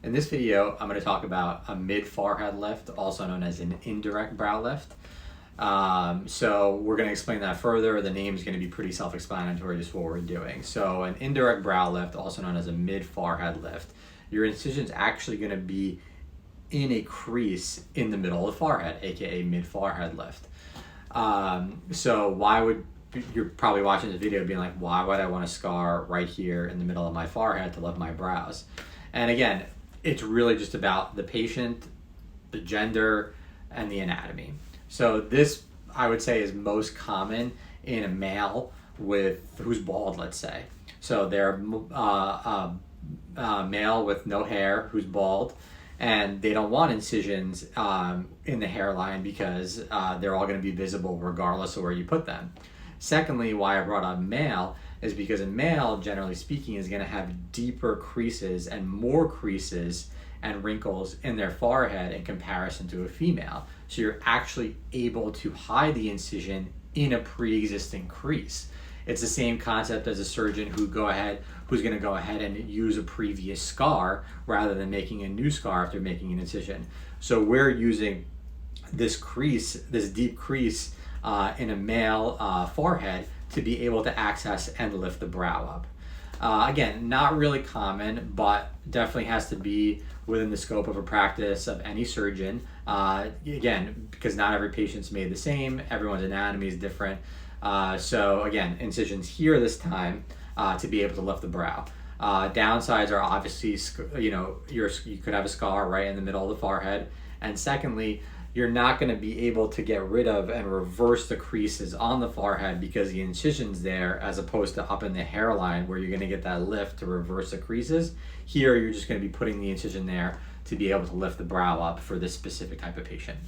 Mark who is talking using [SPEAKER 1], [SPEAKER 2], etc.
[SPEAKER 1] In this video, I'm going to talk about a mid-forehead lift, also known as an indirect brow lift. So we're going to explain that further. The name is going to be pretty self-explanatory, just what we're doing. So an indirect brow lift, also known as a mid-forehead lift, your incision's actually going to be in a crease in the middle of the forehead, aka mid-forehead lift. So why would, you're probably watching this video being like, why would I want a scar right here in the middle of my forehead to lift my brows? And again, it's really just about the patient, the gender, and the anatomy. So this, I would say, is most common in a male who's bald, let's say. So they're male with no hair who's bald, and they don't want incisions in the hairline because they're all going to be visible regardless of where you put them. Secondly, why I brought up male is because a male, generally speaking, is going to have deeper creases and more creases and wrinkles in their forehead in comparison to a female. So you're actually able to hide the incision in a pre-existing crease. It's the same concept as a surgeon who's going to go ahead and use a previous scar rather than making a new scar if they're making an incision. So we're using this crease, this deep crease in a male forehead to be able to access and lift the brow up. Again, not really common, but definitely has to be within the scope of a practice of any surgeon. Again, because not every patient's made the same, everyone's anatomy is different. So again, incisions here this time to be able to lift the brow. Downsides are obviously, you could have a scar right in the middle of the forehead. And secondly, you're not going to be able to get rid of and reverse the creases on the forehead because the incision's there, as opposed to up in the hairline where you're going to get that lift to reverse the creases. Here, you're just going to be putting the incision there to be able to lift the brow up for this specific type of patient.